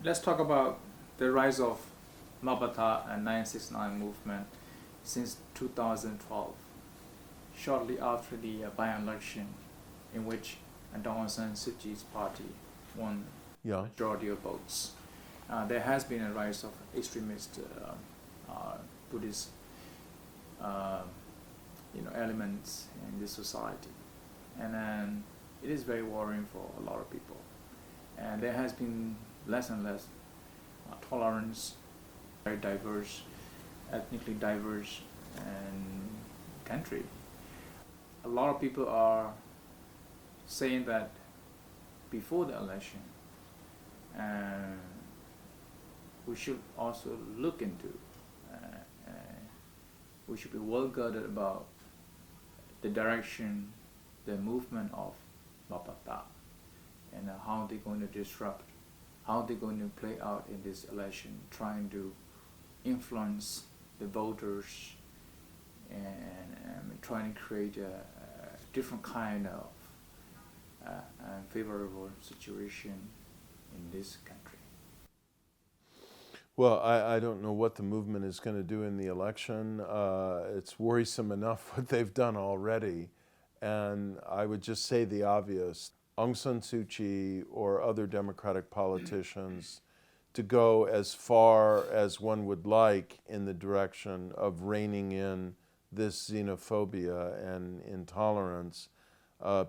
Let's talk about the rise of Mabata and 969 movement since 2012, shortly after the by-election in which Aung San Suu Kyi's party won Yeah. majority of votes. There has been a rise of extremist Buddhist uh, elements in this society, and then it is very worrying for a lot of people. And there has been less and less tolerance, very diverse, ethnically diverse, and country. A lot of people are saying that before the election, uh, we should also look into, uh, uh, we should be well guarded about the direction, the movement of Mapata, and how they're going to disrupt, how they're going to play out in this election, trying to influence the voters and trying to create a different kind of favorable situation in this country. Well, I don't know what the movement is going to do in the election. It's worrisome enough what they've done already. And I would just say the obvious. Aung San Suu Kyi or other Democratic politicians to go as far as one would like in the direction of reining in this xenophobia and intolerance.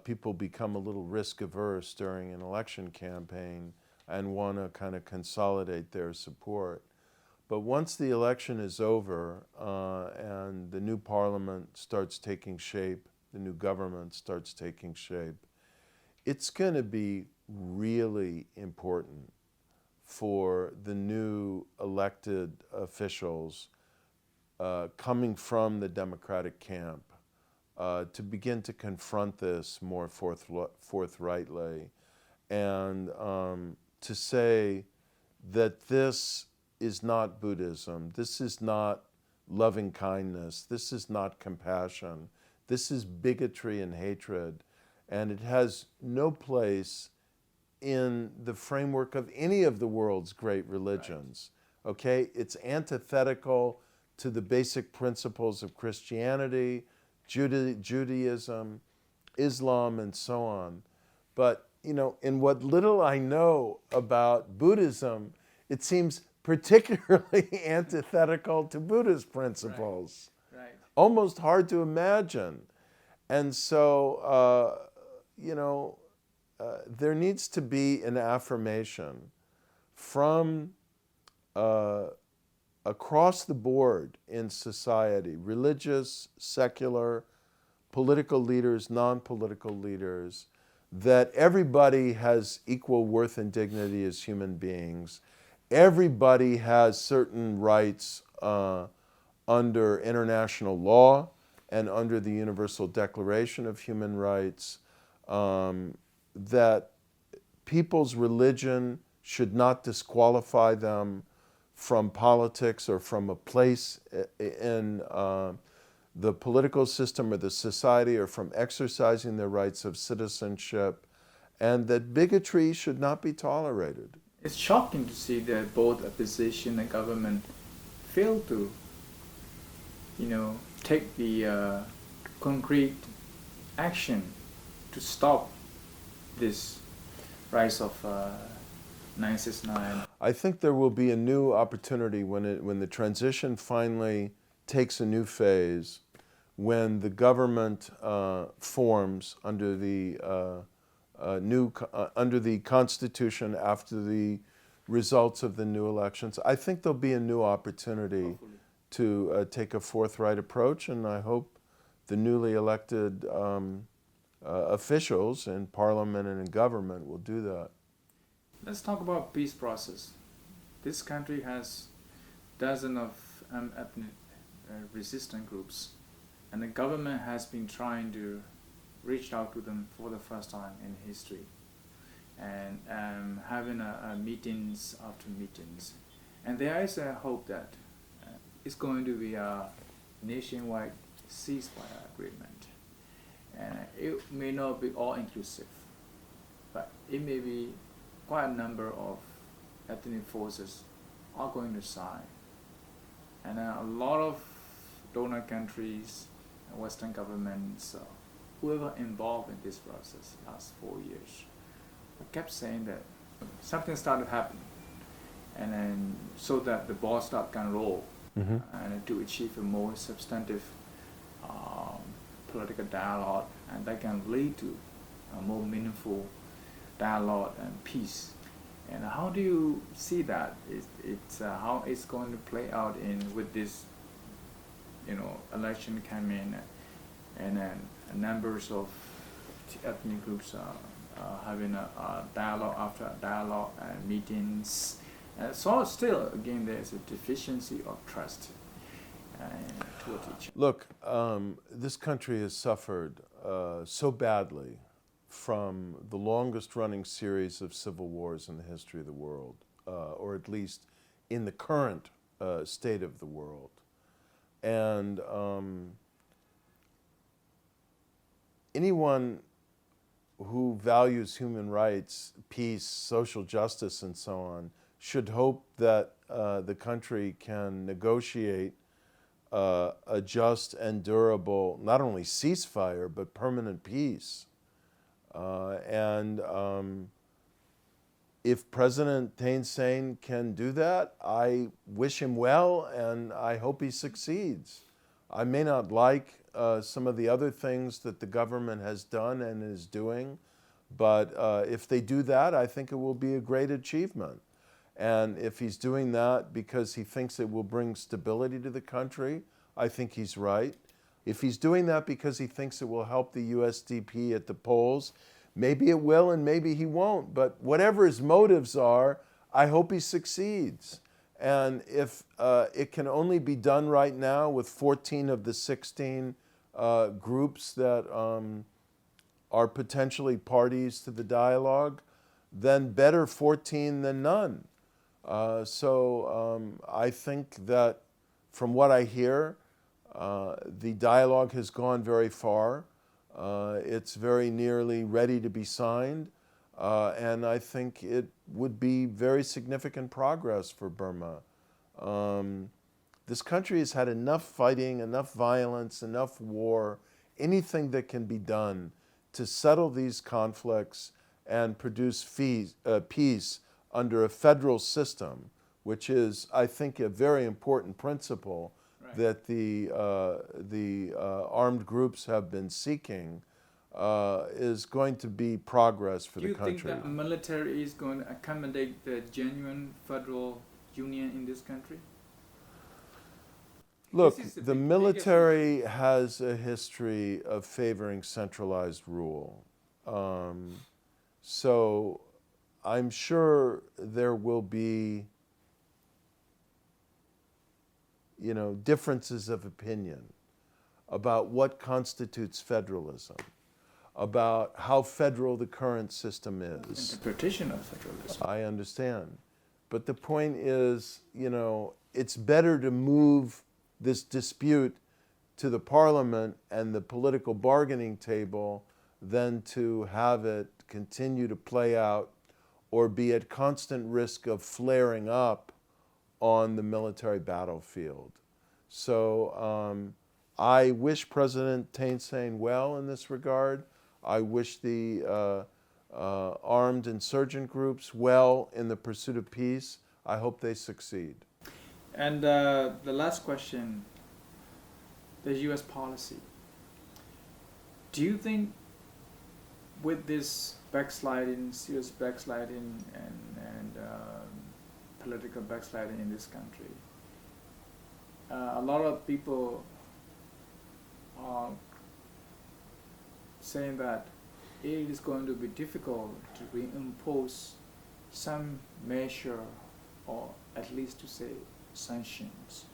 People become a little risk averse during an election campaign and want to kind of consolidate their support. But once the election is over and the new parliament starts taking shape, the new government starts taking shape, it's going to be really important for the new elected officials coming from the Democratic camp to begin to confront this more forthrightly and to say that this is not Buddhism, this is not loving kindness, this is not compassion, this is bigotry and hatred, and it has no place in the framework of any of the world's great religions. Right. Okay? It's antithetical to the basic principles of Christianity, Judaism, Islam, and so on. But, in what little I know about Buddhism, it seems particularly antithetical to Buddhist principles. Right. Almost hard to imagine. And so, there needs to be an affirmation from across the board in society, religious, secular, political leaders, non-political leaders, that everybody has equal worth and dignity as human beings. Everybody has certain rights under international law and under the Universal Declaration of Human Rights, that people's religion should not disqualify them from politics or from a place in the political system or the society or from exercising their rights of citizenship, and that bigotry should not be tolerated. It's shocking to see that both opposition and government fail to, take the concrete action to stop this rise of 969. I think there will be a new opportunity when the transition finally takes a new phase, when the government forms under the under the Constitution after the results of the new elections. I think there'll be a new opportunity. Hopefully. To take a forthright approach, and I hope the newly elected officials in parliament and in government will do that. Let's talk about peace process. This country has dozens of ethnic resistant groups, and the government has been trying to reach out to them for the first time in history, and having meetings after meetings. And there is a hope that it's going to be a nationwide ceasefire agreement. And it may not be all inclusive, but it may be quite a number of ethnic forces are going to sign. And a lot of donor countries, Western governments, whoever involved in this process last 4 years, kept saying that something started happening, and then so that the ball can roll, and to achieve a more substantive political dialogue, and that can lead to a more meaningful dialogue and peace. And how do you see that? It's how it's going to play out in with this, election coming, and then numbers of ethnic groups having a dialogue after dialogue and meetings. So still, again, there's a deficiency of trust towards each other. Look, this country has suffered so badly from the longest running series of civil wars in the history of the world, or at least in the current state of the world. And anyone who values human rights, peace, social justice, and so on, should hope that the country can negotiate a just and durable, not only ceasefire, but permanent peace. If President Thein Sein can do that, I wish him well, and I hope he succeeds. I may not like some of the other things that the government has done and is doing, but if they do that, I think it will be a great achievement. And if he's doing that because he thinks it will bring stability to the country, I think he's right. If he's doing that because he thinks it will help the USDP at the polls, maybe it will and maybe he won't. But whatever his motives are, I hope he succeeds. And if it can only be done right now with 14 of the 16 groups that are potentially parties to the dialogue, then better 14 than none. I think that from what I hear, the dialogue has gone very far. It's very nearly ready to be signed. And I think it would be very significant progress for Burma. This country has had enough fighting, enough violence, enough war, anything that can be done to settle these conflicts and produce peace under a federal system, which is, I think, a very important principle that the armed groups have been seeking, is going to be progress for the country. Do you think that military is going to accommodate the genuine federal union in this country? Look, the military has a history of favoring centralized rule. So I'm sure there will be, differences of opinion about what constitutes federalism, about how federal the current system is. Interpretation of federalism. I understand. But the point is, it's better to move this dispute to the parliament and the political bargaining table than to have it continue to play out or be at constant risk of flaring up on the military battlefield. So I wish President Thein Sein well in this regard. I wish the armed insurgent groups well in the pursuit of peace. I hope they succeed. And the last question, the U.S. policy. Do you think with this backsliding, serious backsliding and political backsliding in this country, a lot of people are saying that it is going to be difficult to reimpose some measure, or at least to say sanctions,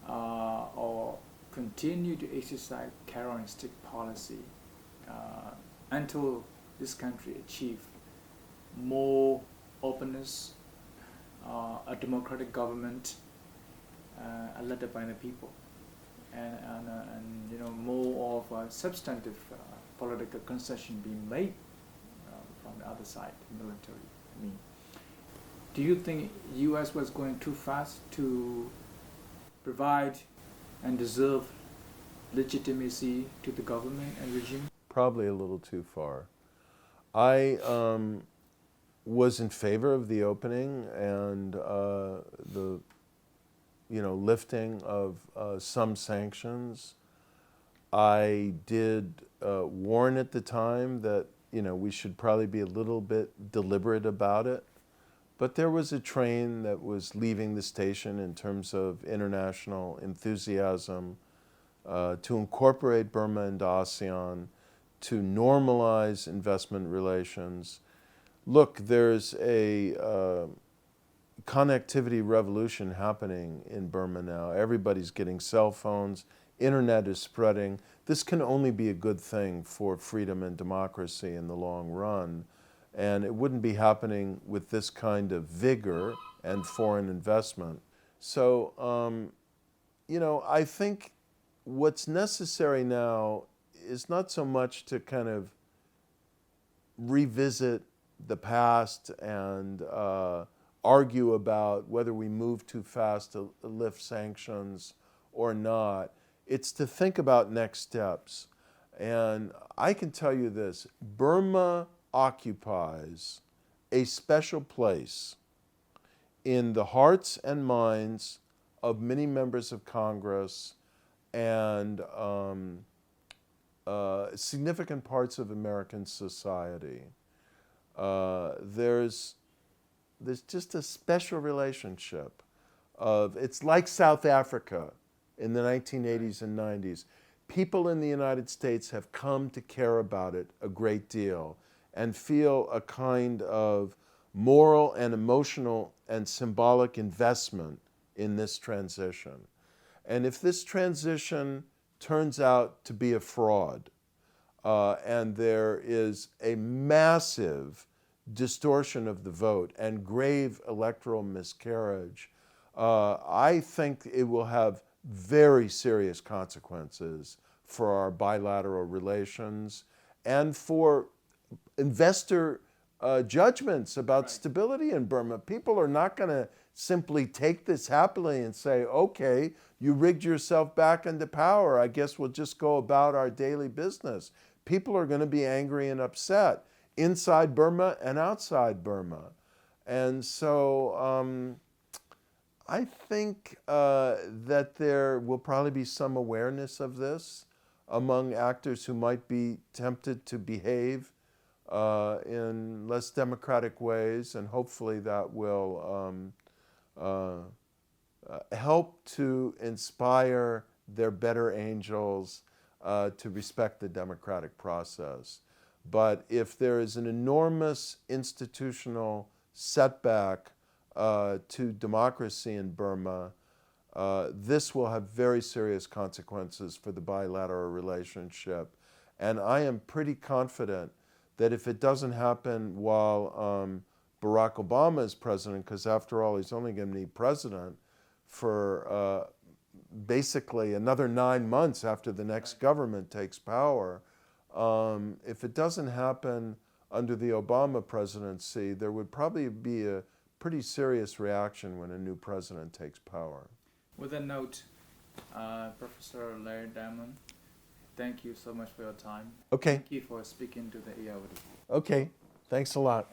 or continue to exercise carrot-and-stick policy until this country achieve more openness, a democratic government led by the people, and more of a substantive political concession being made from the other side, military. do you think U.S. was going too fast to provide and deserve legitimacy to the government and regime? Probably a little too far. I was in favor of the opening and the lifting of some sanctions. I did warn at the time that we should probably be a little bit deliberate about it. But there was a train that was leaving the station in terms of international enthusiasm to incorporate Burma into ASEAN, to normalize investment relations. Look, there's a connectivity revolution happening in Burma now. Everybody's getting cell phones. Internet is spreading. This can only be a good thing for freedom and democracy in the long run. And it wouldn't be happening with this kind of vigor and foreign investment. So, I think what's necessary now is not so much to kind of revisit the past and argue about whether we move too fast to lift sanctions or not. It's to think about next steps. And I can tell you this, Burma occupies a special place in the hearts and minds of many members of Congress and significant parts of American society. There's just a special relationship it's like South Africa in the 1980s and 90s. People in the United States have come to care about it a great deal and feel a kind of moral and emotional and symbolic investment in this transition. And if this transition turns out to be a fraud, and there is a massive distortion of the vote and grave electoral miscarriage, I think it will have very serious consequences for our bilateral relations and for investor judgments about stability in Burma. People are not going to simply take this happily and say, okay, you rigged yourself back into power. I guess we'll just go about our daily business. People are going to be angry and upset inside Burma and outside Burma. And so I think that there will probably be some awareness of this among actors who might be tempted to behave in less democratic ways, and hopefully that will help to inspire their better angels to respect the democratic process. But if there is an enormous institutional setback to democracy in Burma, this will have very serious consequences for the bilateral relationship. And I am pretty confident that if it doesn't happen while Barack Obama is president, because after all, he's only going to be president for basically another 9 months after the next government takes power. If it doesn't happen under the Obama presidency, there would probably be a pretty serious reaction when a new president takes power. With a note, Professor Larry Diamond, thank you so much for your time. Okay. Thank you for speaking to the ELD. Okay. Thanks a lot.